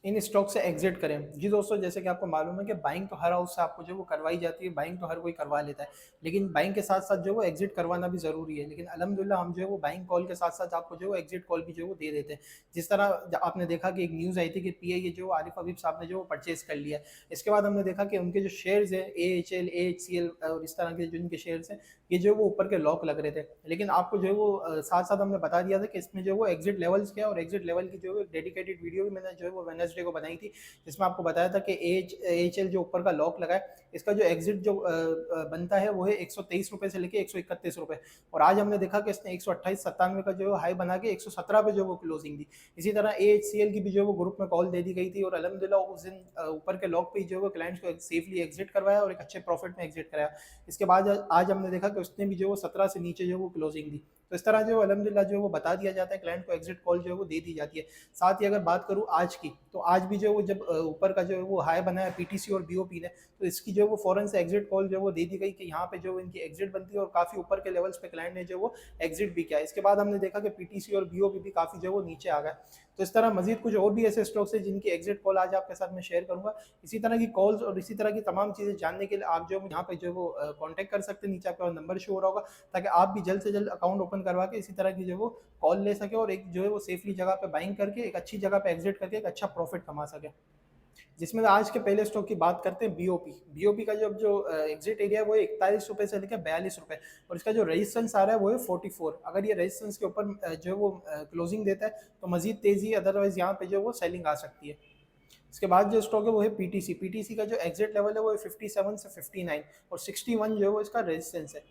In stock से exit करें। जी दोस्तों, जैसे कि आपको मालूम है कि बाइंग तो हर हाउस से आपको जो वो करवाई जाती है, बाइंग तो हर कोई करवा लेता है, लेकिन बाइंग के साथ साथ जो वो एग्जिट करवाना भी जरूरी है। लेकिन अल्हम्दुलिल्लाह हम जो है वो बाइंग कॉल के साथ साथ आपको जो है एग्जिट कॉल भी जो है वो दे देते हैं। जिस तरह आपने देखा कि एक न्यूज़ आई थी कि पीआईए जो आरिफ हबीब साहब ने जो वो परचेज कर लिया। इसके बाद हमने देखा कि उनके जो शेयर्स हैं एएचएल, एएचसीएल और इस तरह के जो इनके शेयर्स हैं, ये जो वो ऊपर के लॉक लग रहे थे। लेकिन आपको जो है वो साथ साथ हमने बता दिया था कि इसमें जो है वो एग्जिट लेवल्स क्या है, और एग्जिट लेवल की जो है डेडिकेटेड वीडियो भी मैंने जो है वो वेडनेसडे को बनाई थी, जिसमें आपको बताया था कि एएचएल जो ऊपर का लॉक लगा है, इसका जो एग्जिट जो बनता है वो है 123 रुपए से लेके 131 रुपए। और आज हमने देखा कि इसने 128.97 का जो है हाई बना के 117 पे जो वो क्लोजिंग दी। इसी तरह एएचसीएल की भी जो वो ग्रुप में कॉल दे दी गई थी, और अल्हम्दुलिल्लाह उस दिन ऊपर के लॉक पे जो वो क्लाइंट्स को सेफली एग्जिट करवाया और एक अच्छे प्रॉफिट में एग्जिट कराया। इसके बाद आज हमने देखा कि उसने भी जो वो 17 से नीचे जो वो क्लोजिंग दी। तो इस तरह जो अल्हम्दुलिल्लाह जो वो बता दिया जाता है, क्लाइंट को एग्जिट कॉल जो है वो दे दी जाती है। साथ ही अगर बात करूँ आज की, तो आज भी जो वो जब ऊपर का जो है वो हाई बनाया पीटीसी और बीओपी ने, तो इसकी जो वो फौरन से एग्जिट कॉल जो वो दे दी गई कि यहाँ पे जो इनकी एग्जिट बनती है, और काफी ऊपर के लेवल्स पे क्लाइंट ने जो वो एग्जिट भी किया। इसके बाद हमने देखा कि पीटीसी और बीओपी भी काफी जो वो नीचे आ गए। तो इस तरह मजीद कुछ और भी ऐसे स्टॉक्स हैं जिनकी एग्जिट कॉल आज आपके साथ में शेयर करूंगा। इसी तरह की कॉल्स और इसी तरह की तमाम चीजें जानने के लिए आप जो यहाँ पे जो वो कॉन्टेक्ट कर सकते हैं, नीचे आपका नंबर शो हो रहा होगा, ताकि आप भी जल्द से जल्द अकाउंट ओपन करवा के इसी तरह की जो वो कॉल ले सके, और एक जो है वो सेफली जगह पे बाइंग करके एक अच्छी जगह पे एग्जिट करके एक अच्छा प्रॉफिट कमा सके। जिसमें आज के पहले स्टॉक की बात करते हैं बीओपी। बीओपी का जो एग्जिट एरिया है वो 41 रुपए से लेकर 42 रुपए, और इसका जो रेजिस्टेंस आ रहा है वो है 44। अगर ये रेजिस्टेंस के ऊपर जो है वो क्लोजिंग देता है तो मजीद तेजी, अदरवाइज यहाँ पे जो वो सेलिंग आ सकती है। इसके बाद जो स्टॉक है वो है पीटीसी। पीटीसी का जो एग्जिट लेवल है वो है 57 से 59, और 61 जो है वो इसका रेजिस्टेंस है।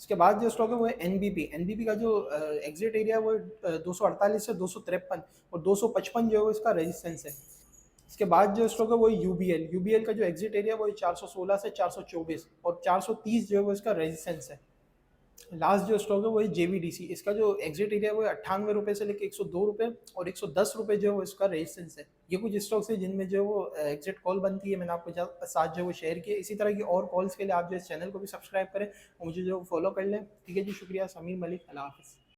इसके बाद जो स्टॉक है वो है एनबीपी। एनबीपी का जो एग्जिट एरिया है वो 248 से 253, और 255 जो है वो इसका रेजिस्टेंस है। इसके बाद जो स्टॉक है वो यूबीएल। यूबीएल का जो एग्जिट एरिया वो 416 से 424, और 430 जो है वो इसका रेजिस्टेंस है। लास्ट जो स्टॉक है वो है जेवीडीसी। इसका जो एग्जिट एरिया है वो 98 रुपए से लेकर 102 रुपए, और 110 रुपए जो है वो इसका रेजिस्टेंस है। ये कुछ स्टॉक्स है जिनमें जो वो एग्जिट कॉल बनती है, मैंने आपको साथ जो वो शेयर किया। इसी तरह की और कॉल्स के लिए आप जो इस चैनल को भी सब्सक्राइब करें और मुझे जो फॉलो कर लें। ठीक है जी, शुक्रिया। समीर मलिक, अल्लाह हाफिज़।